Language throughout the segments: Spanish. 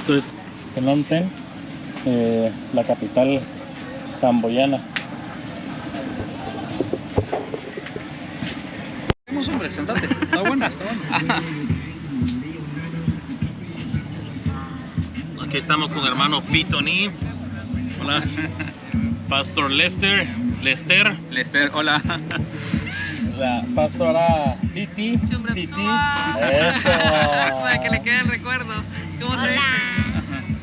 Esto es Phnom Penh, la capital camboyana. Vamos, hombre, sentate. Está buena, está buena. Aquí estamos con hermano Pitoni. Hola. Pastor Lester, hola. la pastora Titi. Titi. Eso. Para que le quede el recuerdo. ¿Cómo se dice?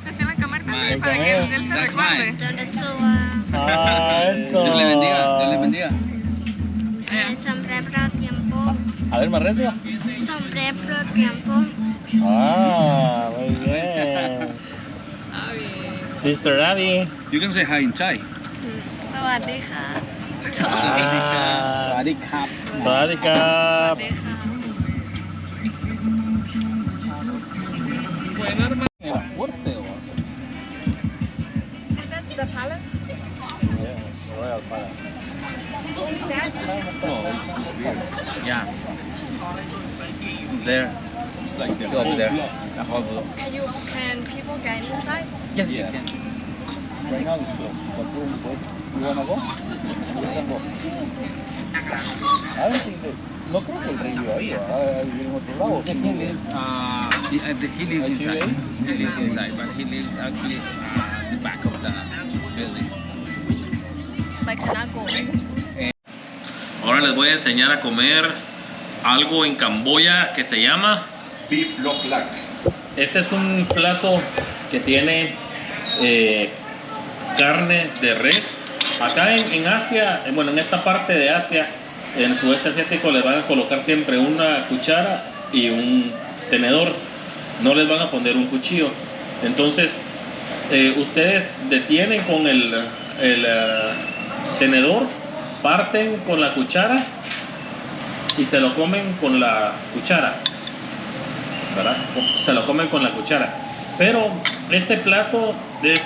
Así en la cámara también, para que él se recuerde. Eso. Dios le bendiga, Dios le bendiga. Sombrero tiempo. A ver, más recio. Sombrero tiempo. Muy bien. Ah, bien. Sister Abby. You can say hi in Thai. Sawadija. Sawadik Kap. Sawadika. Bueno, hermano. Era fuerte, vos. That's the palace. Yes, Royal Palace. Yeah. There. Like there. Over there. The whole block. Can people get inside? Yeah. Yeah. Right now it's closed, but you wanna go? You can go. I don't think that. No creo que el rey viva ahí, en otro lado. He lives inside. He lives inside, but he lives actually the back of the building. Like an apple. Ahora les voy a enseñar a comer algo en Camboya que se llama Beef Lok Lak. Este es un plato que tiene carne de res. Acá en Asia, bueno, en esta parte de Asia, en el sudeste asiático, les van a colocar siempre una cuchara y un tenedor. No les van a poner un cuchillo. Entonces, ustedes detienen con el tenedor, parten con la cuchara y se lo comen con la cuchara, ¿verdad? Se lo comen con la cuchara. Pero este plato es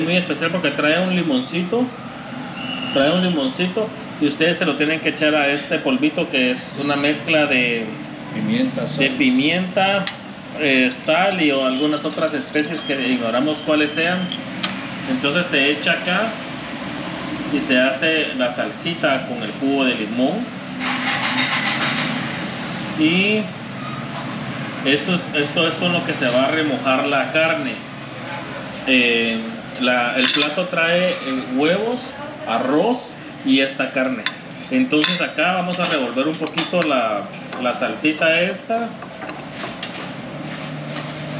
muy especial porque trae un limoncito y ustedes se lo tienen que echar a este polvito que es una mezcla de pimienta, sal y o algunas otras especies que ignoramos cuáles sean. Entonces se echa acá y se hace la salsita con el jugo de limón. Y esto es con lo que se va a remojar la carne. El plato trae huevos, arroz y esta carne. Entonces acá vamos a revolver un poquito la salsita esta.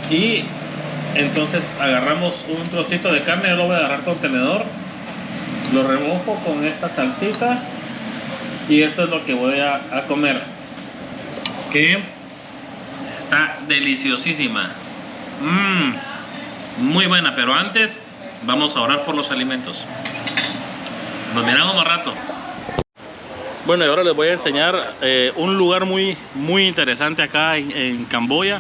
Y entonces agarramos un trocito de carne, yo lo voy a agarrar con tenedor. Lo remojo con esta salsita. Y esto es lo que voy a comer. Que está deliciosísima. Muy buena, pero antes vamos a orar por los alimentos. Nos miramos más rato. Bueno, y ahora les voy a enseñar un lugar muy interesante acá en Camboya.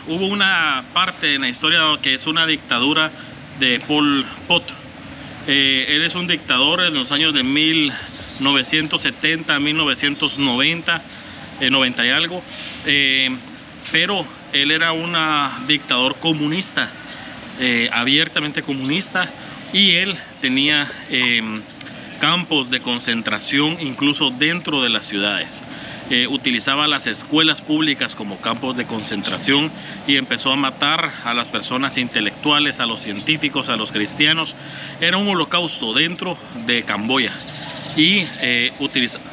Hubo una parte en la historia que es una dictadura de Pol Pot. Él es un dictador en los años de 1970, 1990, 90 y algo. Pero él era un dictador comunista, abiertamente comunista, y él tenía campos de concentración incluso dentro de las ciudades. Utilizaba las escuelas públicas como campos de concentración y empezó a matar a las personas intelectuales, a los científicos, a los cristianos. Era un holocausto dentro de Camboya y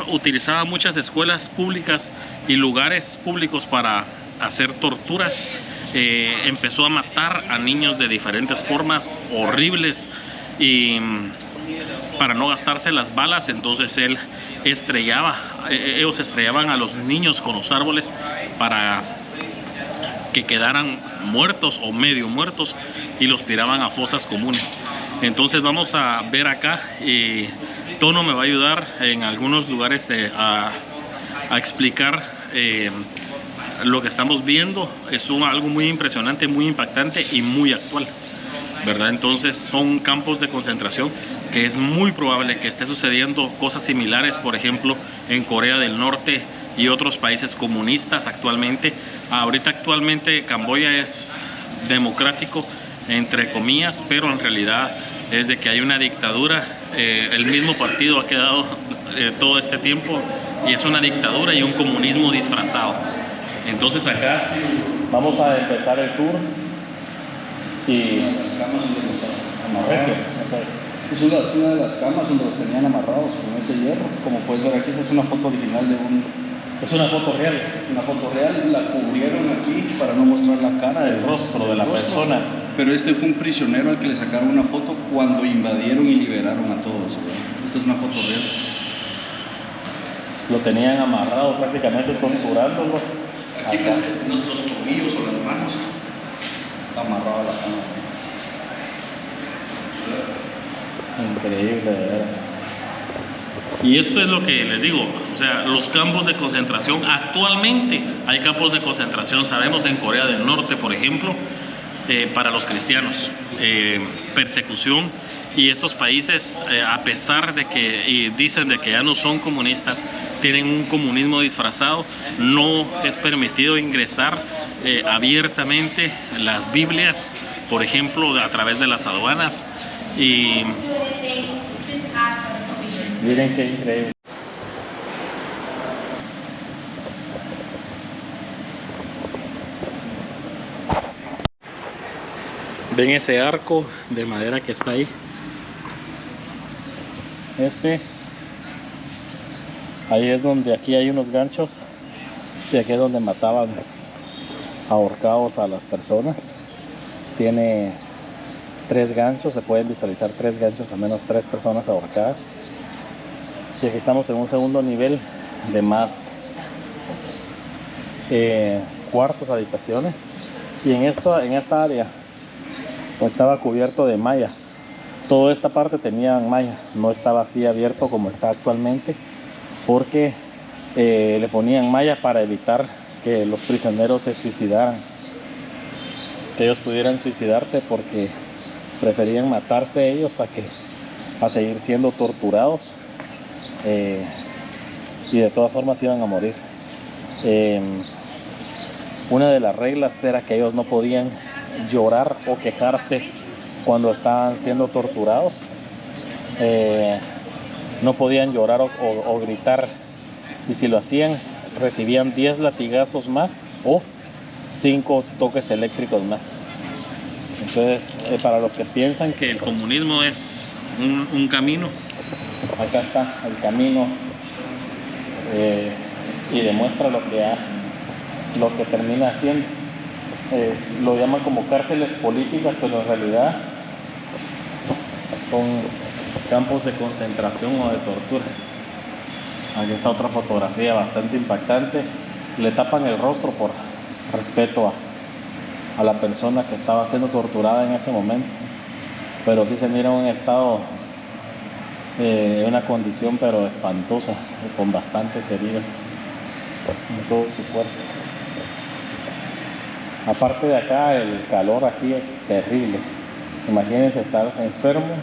utilizaba muchas escuelas públicas y lugares públicos para hacer torturas. Empezó a matar a niños de diferentes formas horribles y para no gastarse las balas, entonces ellos estrellaban a los niños con los árboles para que quedaran muertos o medio muertos y los tiraban a fosas comunes. Entonces vamos a ver acá y Tono me va a ayudar en algunos lugares a explicar lo que estamos viendo. Es algo muy impresionante, muy impactante y muy actual, ¿verdad? Entonces son campos de concentración que es muy probable que esté sucediendo cosas similares, por ejemplo, en Corea del Norte y otros países comunistas actualmente, Ahorita actualmente Camboya es democrático, entre comillas, pero en realidad es de que hay una dictadura. El mismo partido ha quedado todo este tiempo y es una dictadura y un comunismo disfrazado. Entonces acá vamos a empezar el tour y las camas donde los amarraron. Es una de las camas donde los tenían amarrados con ese hierro. Como puedes ver aquí, esta es una foto original de un... es una foto real. Es una foto real, la cubrieron aquí para no mostrar la cara, El rostro de la persona. Pero este fue un prisionero al que le sacaron una foto cuando invadieron y liberaron a todos, ¿verdad? Esta es una foto real. Lo tenían amarrado prácticamente, torturándolo. Aquí los tobillos o las manos. Está amarrado a la cama. Increíble, de veras. Y esto es lo que les digo, o sea, los campos de concentración, actualmente hay campos de concentración, sabemos en Corea del Norte, por ejemplo, para los cristianos, persecución, y estos países, a pesar de que dicen de que ya no son comunistas, tienen un comunismo disfrazado, no es permitido ingresar abiertamente las Biblias, por ejemplo, a través de las aduanas. Y miren qué increíble. Ven ese arco de madera que está ahí. Ahí es donde, aquí hay unos ganchos y aquí es donde mataban ahorcados a las personas. Tiene 3 ganchos, se pueden visualizar 3 ganchos, al menos 3 personas ahorcadas. Y aquí estamos en un segundo nivel de más cuartos, habitaciones. Y en esta área estaba cubierto de malla. Toda esta parte tenía malla, no estaba así abierto como está actualmente, porque le ponían malla para evitar que los prisioneros se suicidaran, que ellos pudieran suicidarse, porque preferían matarse ellos a seguir siendo torturados, y de todas formas iban a morir. Una de las reglas era que ellos no podían llorar o quejarse cuando estaban siendo torturados. No podían llorar o gritar, y si lo hacían recibían 10 latigazos más o 5 toques eléctricos más. Entonces, para los que piensan que el comunismo es un camino, acá está el camino, y demuestra lo que termina haciendo. Lo llaman como cárceles políticas, pero en realidad son campos de concentración o de tortura. Aquí está otra fotografía bastante impactante. Le tapan el rostro por respeto a la persona que estaba siendo torturada en ese momento, pero sí se mira un estado, una condición pero espantosa, con bastantes heridas en todo su cuerpo. Aparte de acá, el calor aquí es terrible. Imagínense estar enfermo,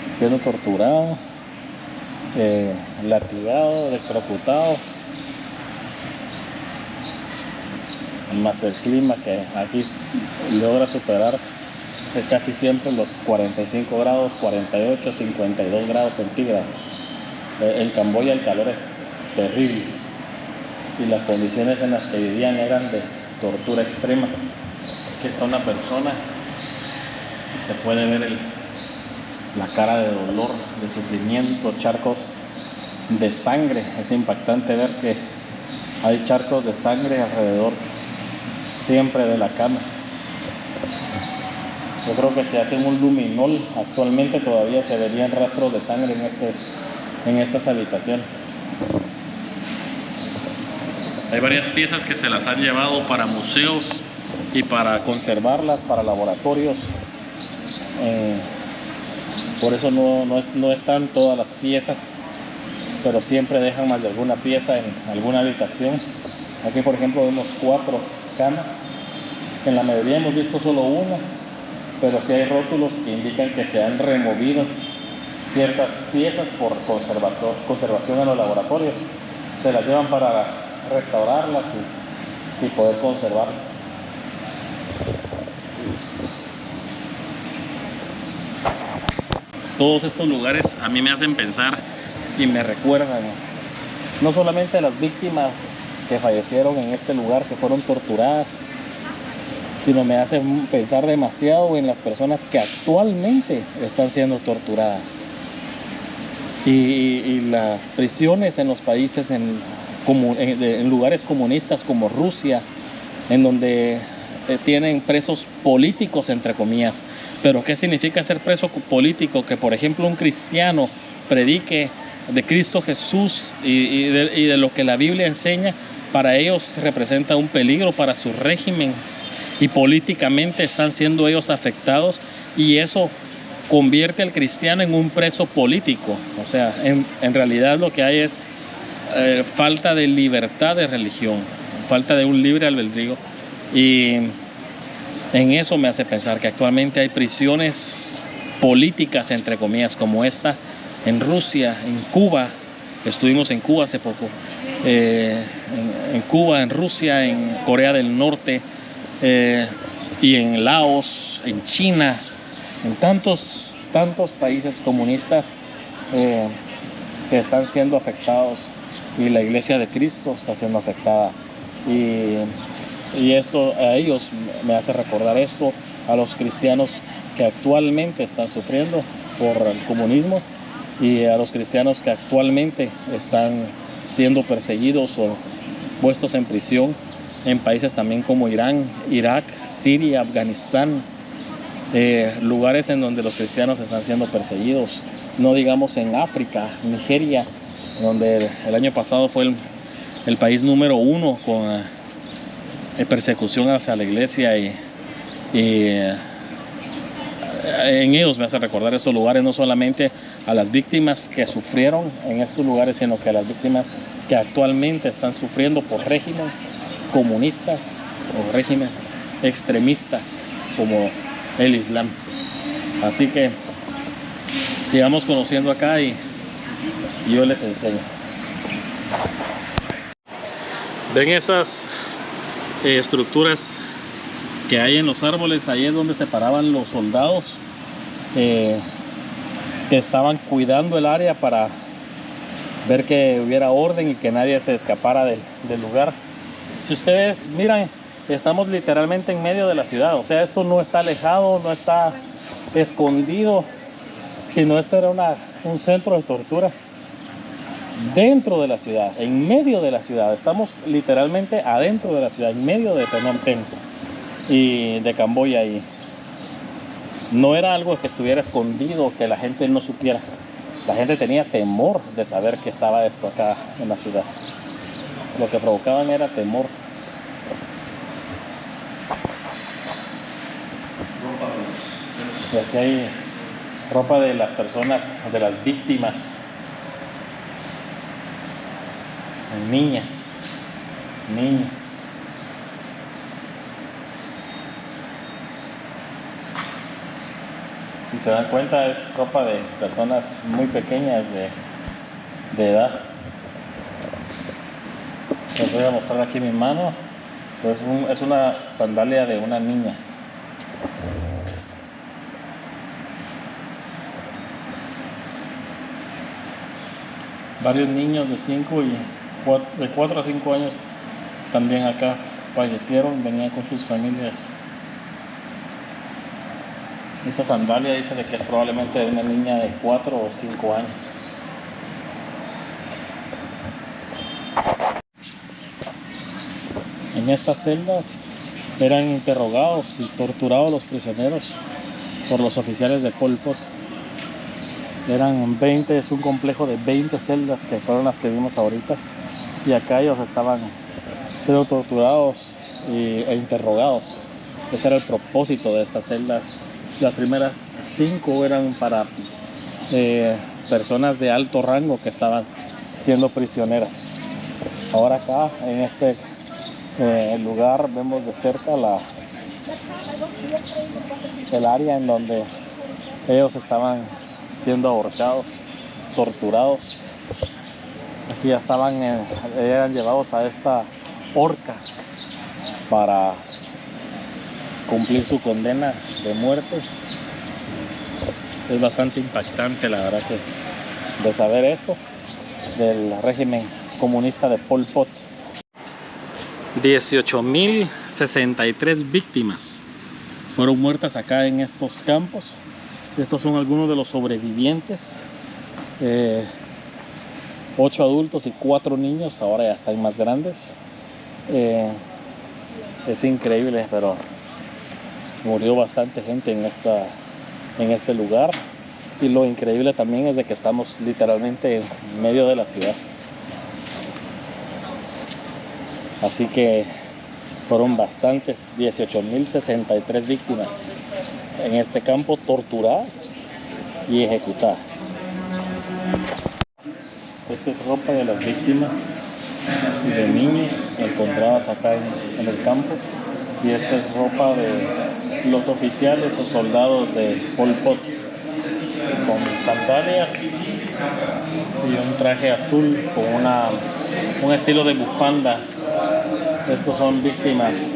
siendo torturado, latigado, electrocutado, más el clima que aquí logra superar casi siempre los 45 grados, 48, 52 grados centígrados. En Camboya el calor es terrible y las condiciones en las que vivían eran de tortura extrema. Aquí está una persona y se puede ver la cara de dolor, de sufrimiento, charcos de sangre. Es impactante ver que hay charcos de sangre alrededor siempre de la cama. Yo creo que si hacen un luminol actualmente todavía se verían rastros de sangre en estas habitaciones. Hay varias piezas que se las han llevado para museos y para conservarlas, para laboratorios. Por eso no están todas las piezas, pero siempre dejan más de alguna pieza en alguna habitación. Aquí, por ejemplo, vemos 4 camas. En la mayoría hemos visto solo una, pero sí hay rótulos que indican que se han removido ciertas piezas por conservación en los laboratorios. Se las llevan para restaurarlas y poder conservarlas. Todos estos lugares a mí me hacen pensar y me recuerdan no solamente a las víctimas que fallecieron en este lugar, que fueron torturadas, sino me hacen pensar demasiado en las personas que actualmente están siendo torturadas. Y las prisiones en los países, en lugares comunistas como Rusia, en donde tienen presos políticos, entre comillas. Pero ¿qué significa ser preso político? Que, por ejemplo, un cristiano predique de Cristo Jesús y de lo que la Biblia enseña. Para ellos representa un peligro para su régimen, y políticamente están siendo ellos afectados, y eso convierte al cristiano en un preso político. O sea, en realidad lo que hay es falta de libertad de religión, falta de un libre albedrío, y en eso me hace pensar que actualmente hay prisiones políticas, entre comillas, como esta en Rusia, en Cuba. Estuvimos en Cuba hace poco, en Cuba, en Rusia, en Corea del Norte, y en Laos, en China, en tantos países comunistas que están siendo afectados, y la Iglesia de Cristo está siendo afectada, y esto a ellos me hace recordar esto, a los cristianos que actualmente están sufriendo por el comunismo, y a los cristianos que actualmente están siendo perseguidos o puestos en prisión en países también como Irán, Irak, Siria, Afganistán, lugares en donde los cristianos están siendo perseguidos. No digamos en África, Nigeria, donde el año pasado fue el país número 1 con persecución hacia la iglesia, y en ellos me hace recordar esos lugares, no solamente a las víctimas que sufrieron en estos lugares, sino que a las víctimas que actualmente están sufriendo por regímenes comunistas o regímenes extremistas como el Islam. Así que sigamos conociendo acá y yo les enseño. ¿Ven esas estructuras que hay en los árboles? Ahí es donde se paraban los soldados que estaban cuidando el área para ver que hubiera orden y que nadie se escapara del lugar. Si ustedes miran, estamos literalmente en medio de la ciudad. O sea, esto no está alejado, no está escondido, sino esto era un centro de tortura dentro de la ciudad, en medio de la ciudad. Estamos literalmente adentro de la ciudad, en medio de Phnom Penh y de Camboya, y no era algo que estuviera escondido, que la gente no supiera. La gente tenía temor de saber que estaba esto acá en la ciudad. Lo que provocaban era temor. Y aquí hay ropa de las personas, de las víctimas, niñas, niños. Si se dan cuenta, es ropa de personas muy pequeñas de edad. Les voy a mostrar aquí mi mano. Es una sandalia de una niña. Varios niños de 4 a 5 años también acá fallecieron, venían con sus familias. Esta sandalia dice de que es probablemente de una niña de 4 o 5 años. En estas celdas eran interrogados y torturados los prisioneros por los oficiales de Pol Pot. Eran 20, es un complejo de 20 celdas que fueron las que vimos ahorita, y acá ellos estaban siendo torturados e interrogados. Ese era el propósito de estas celdas. Las primeras 5 eran para personas de alto rango que estaban siendo prisioneras. Ahora acá en este lugar vemos de cerca el área en donde ellos estaban siendo ahorcados, torturados. Aquí ya eran llevados a esta horca para cumplir su condena de muerte. Es bastante impactante, la verdad, que de saber eso del régimen comunista de Pol Pot. 18.063 víctimas fueron muertas acá en estos campos. Estos son algunos de los sobrevivientes. 8 adultos y 4 niños, ahora ya están más grandes. Es increíble, pero murió bastante gente en este lugar. Y lo increíble también es de que estamos literalmente en medio de la ciudad. Así que fueron bastantes, 18.063 víctimas en este campo, torturadas y ejecutadas. Esta es ropa de las víctimas y de niños encontradas acá en el campo. Y esta es ropa de los oficiales o soldados de Pol Pot, con sandalias y un traje azul con un estilo de bufanda. Estos son víctimas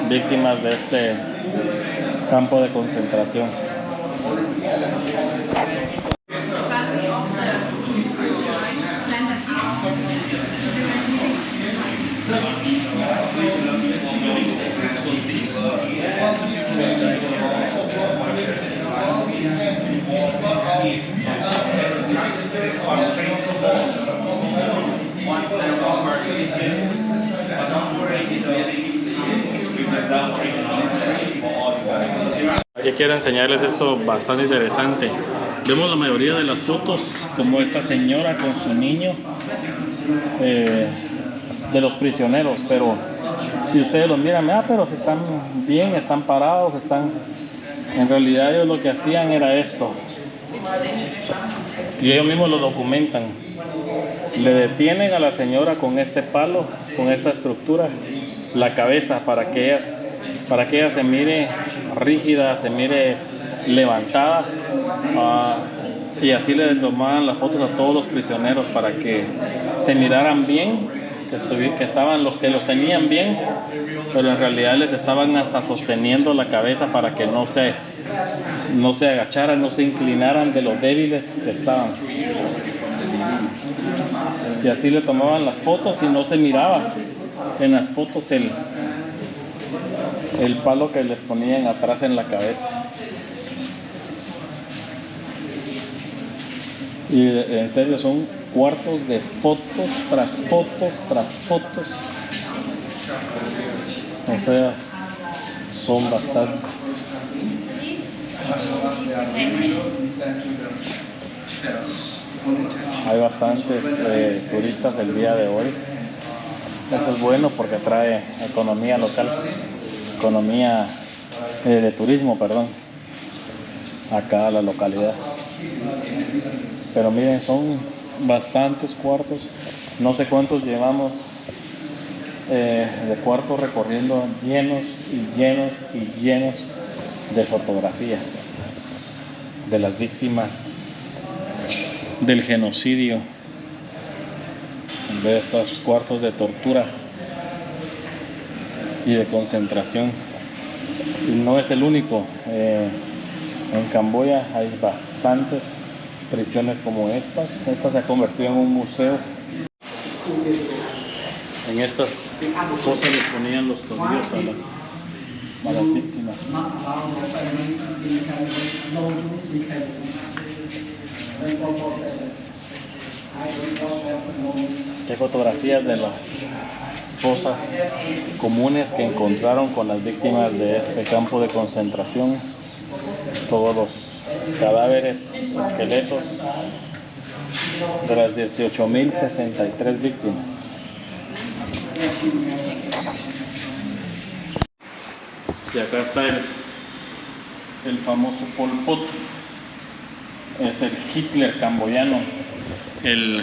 de este campo de concentración. Aquí quiero enseñarles esto bastante interesante. Vemos la mayoría de las fotos como esta señora con su niño de los prisioneros, pero si ustedes los miran, pero si están bien, están parados, en realidad ellos lo que hacían era esto, y ellos mismos lo documentan. Le detienen a la señora con este palo, con esta estructura, la cabeza, para que ella se mire rígida, se mire levantada, y así le tomaban las fotos a todos los prisioneros para que se miraran bien, que estaban los que los tenían bien, pero en realidad les estaban hasta sosteniendo la cabeza para que no se agacharan, no se inclinaran de lo débiles que estaban. Y así le tomaban las fotos y no se miraba en las fotos el palo que les ponían atrás en la cabeza. Y en serio son cuartos de fotos tras fotos tras fotos. O sea, son bastantes. Hay bastantes turistas el día de hoy. Eso es bueno porque trae economía local, economía de turismo, perdón, acá a la localidad. Pero miren, son bastantes cuartos. No sé cuántos llevamos de cuartos recorriendo, llenos y llenos y llenos de fotografías de las víctimas del genocidio, de estos cuartos de tortura y de concentración. Y no es el único. En Camboya hay bastantes prisiones como estas. Esta se ha convertido en un museo. En estas cosas les ponían los tornillos a las víctimas. Hay fotografías de las fosas comunes que encontraron con las víctimas de este campo de concentración. Todos los cadáveres, esqueletos de las 18.063 víctimas. Y acá está el famoso Pol Pot. Es el Hitler camboyano, el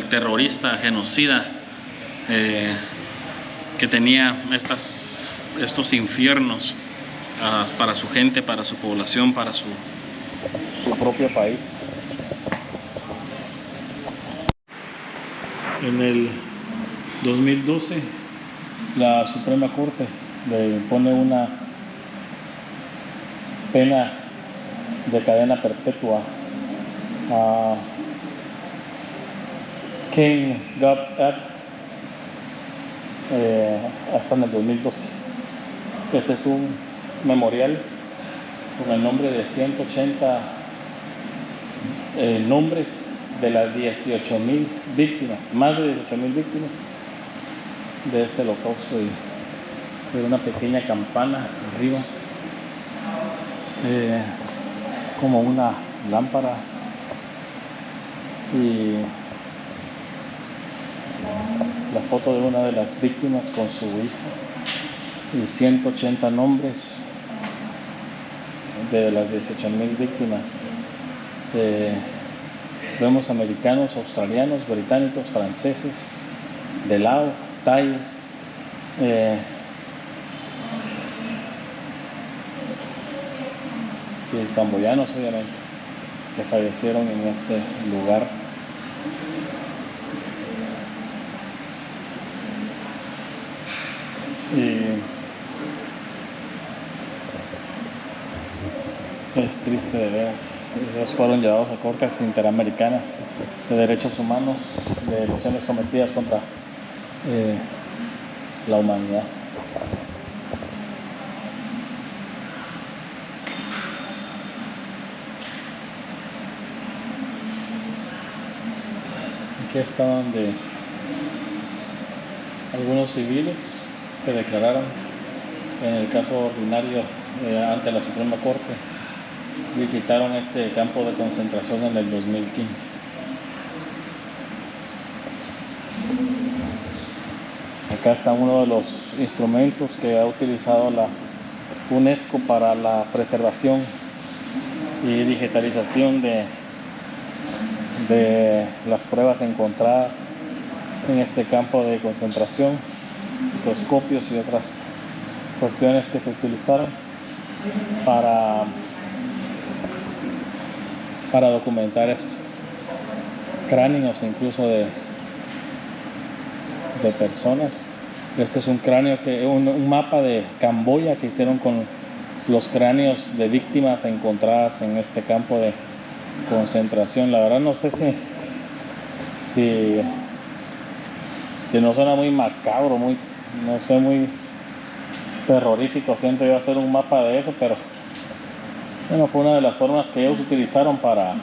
terrorista genocida que tenía estos infiernos para su gente, para su población, para su propio país. En el 2012 la Suprema Corte le pone una pena de cadena perpetua a King Gab hasta en el 2012. Este es un memorial con el nombre de 180 nombres de las 18,000 víctimas, más de 18,000 víctimas de este holocausto, y de una pequeña campana arriba, como una lámpara, y la foto de una de las víctimas con su hijo, y 180 nombres de las 18,000 víctimas. Vemos americanos, australianos, británicos, franceses, de Lao, tailes, y camboyanos, obviamente, que fallecieron en este lugar. Y es triste de veras. Ellos fueron llevados a cortes interamericanas de derechos humanos, de lesiones cometidas contra la humanidad. Aquí estaban algunos civiles que declararon en el caso ordinario ante la Suprema Corte. Visitaron este campo de concentración en el 2015. Acá está uno de los instrumentos que ha utilizado la UNESCO para la preservación y digitalización de las pruebas encontradas en este campo de concentración, microscopios y otras cuestiones que se utilizaron para documentar esto. Cráneos incluso de personas. Este es un cráneo, un mapa de Camboya que hicieron con los cráneos de víctimas encontradas en este campo de concentración. La verdad no sé si no suena muy macabro, muy terrorífico, siento yo hacer un mapa de eso, pero bueno, fue una de las formas que ellos utilizaron para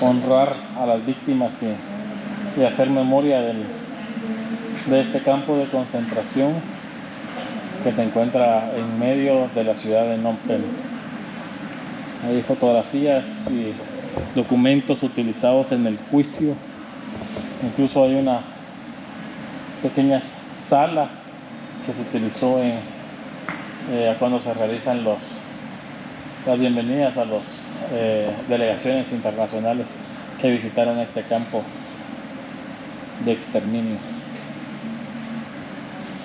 honrar a las víctimas y hacer memoria de este campo de concentración que se encuentra en medio de la ciudad de Phnom Penh. Hay fotografías y documentos utilizados en el juicio. Incluso hay una pequeña sala que se utilizó cuando se realizan las bienvenidas a las delegaciones internacionales que visitaron este campo de exterminio.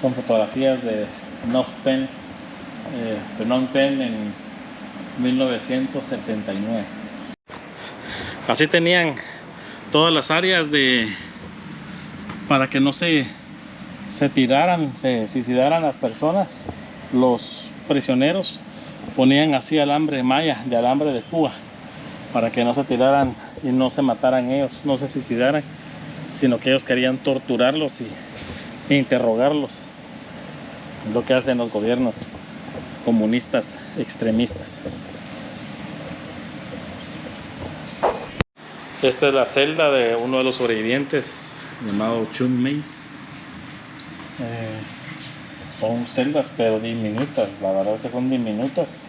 Son fotografías de Phnom Penh en 1979. Así tenían todas las áreas para que no se tiraran, se suicidaran las personas. Los prisioneros ponían así alambre malla, de alambre de púa, para que no se tiraran y no se mataran ellos, no se suicidaran, sino que ellos querían torturarlos e interrogarlos. Lo que hacen los gobiernos comunistas extremistas. Esta es la celda de uno de los sobrevivientes llamado Chun Meis. Son celdas pero diminutas, la verdad que son diminutas,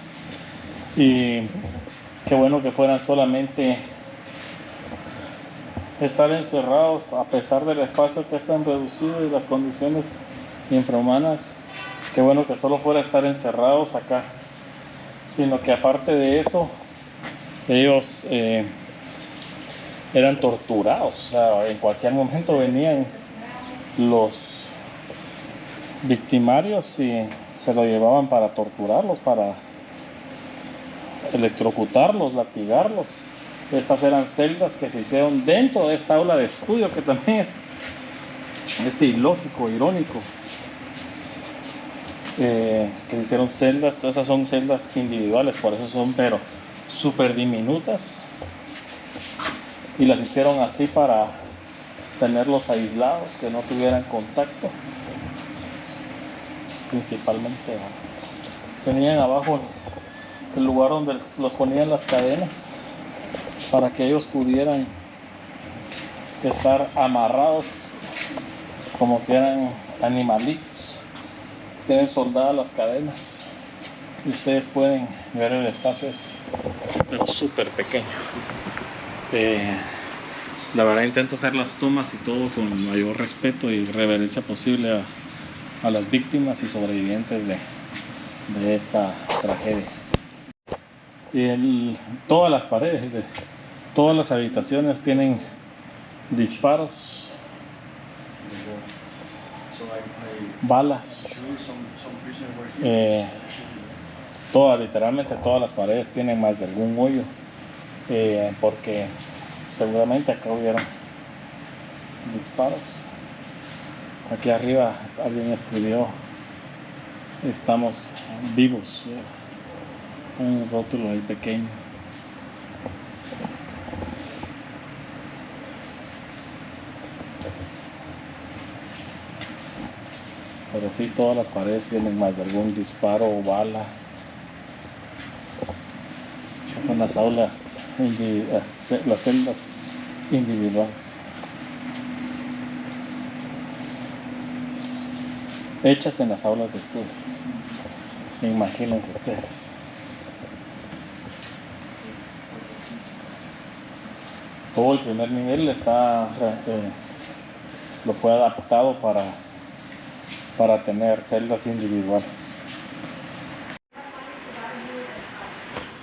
y qué bueno que fueran solamente estar encerrados a pesar del espacio que es tan reducido y las condiciones infrahumanas. Qué bueno que solo fuera estar encerrados acá, sino que aparte de eso ellos eran torturados. O sea, en cualquier momento venían los victimarios y se lo llevaban para torturarlos, para electrocutarlos, latigarlos. Estas eran celdas que se hicieron dentro de esta aula de estudio, que también es es ilógico, irónico, que se hicieron celdas. Esas son celdas individuales, por eso son pero súper diminutas, y las hicieron así para tenerlos aislados, que no tuvieran contacto, principalmente. Tenían abajo el lugar donde los ponían las cadenas para que ellos pudieran estar amarrados como que eran animalitos. Tienen soldadas las cadenas y ustedes pueden ver el espacio, es pero súper pequeño. La verdad intento hacer las tomas y todo con el mayor respeto y reverencia posible a las víctimas y sobrevivientes de esta tragedia. Y todas las paredes de todas las habitaciones tienen disparos, balas. Literalmente todas las paredes tienen más de algún hoyo, porque seguramente acá hubieron disparos. Aquí arriba alguien escribió: estamos vivos, un rótulo ahí pequeño. Pero sí, todas las paredes tienen más de algún disparo o bala. Estas son las aulas, las celdas individuales, hechas en las aulas de estudio. Imagínense ustedes. Todo el primer nivel lo fue adaptado para tener celdas individuales.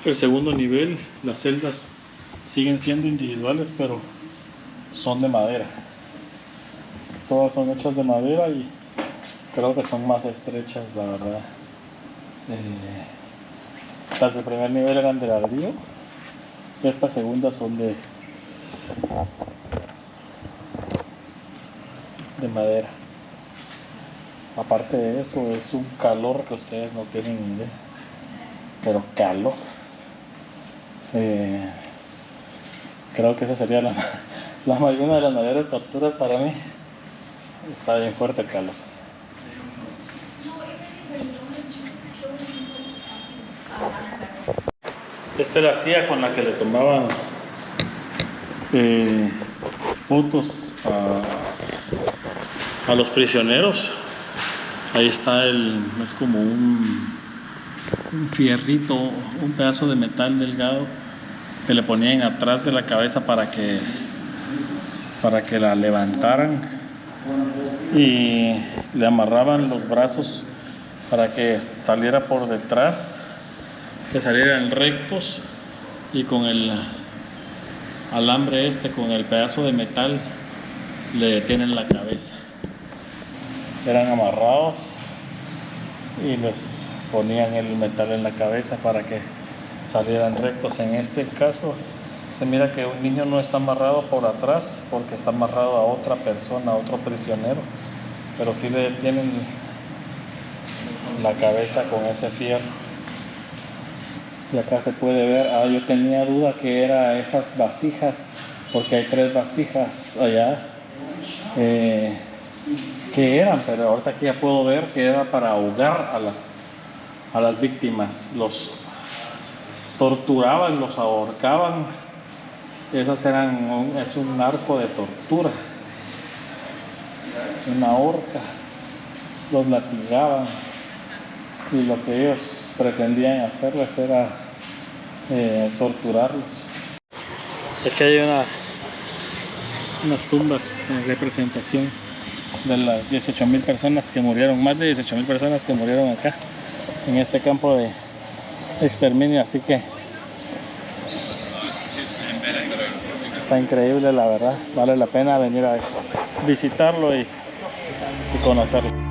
El segundo nivel, las celdas siguen siendo individuales, pero son de madera. Todas son hechas de madera y creo que son más estrechas, la verdad. Las del primer nivel eran de ladrillo, estas segundas son de madera. Aparte de eso, es un calor que ustedes no tienen ni idea, pero calor. Creo que esa sería una de las mayores torturas para mí. Está bien fuerte el calor. Esta es la silla con la que le tomaban fotos a los prisioneros. Ahí está es como un fierrito, un pedazo de metal delgado que le ponían atrás de la cabeza para que la levantaran, y le amarraban los brazos para que saliera por detrás, que salieran rectos, y con el alambre con el pedazo de metal le detienen la cabeza. Eran amarrados y les ponían el metal en la cabeza para que salieran rectos. En este caso se mira que un niño no está amarrado por atrás porque está amarrado a otra persona, a otro prisionero, pero sí le detienen la cabeza con ese fierro. Y acá se puede ver, yo tenía duda que era esas vasijas, porque hay 3 vasijas allá que eran, pero ahorita aquí ya puedo ver que era para ahogar a las víctimas. Los torturaban, los ahorcaban. Esas es un arco de tortura, una horca. Los latigaban, y lo que ellos pretendían hacerles era torturarlos. Aquí hay unas tumbas en representación de las 18,000 personas que murieron, más de 18,000 personas que murieron acá en este campo de exterminio. Así que está increíble, la verdad. Vale la pena venir a visitarlo y conocerlo.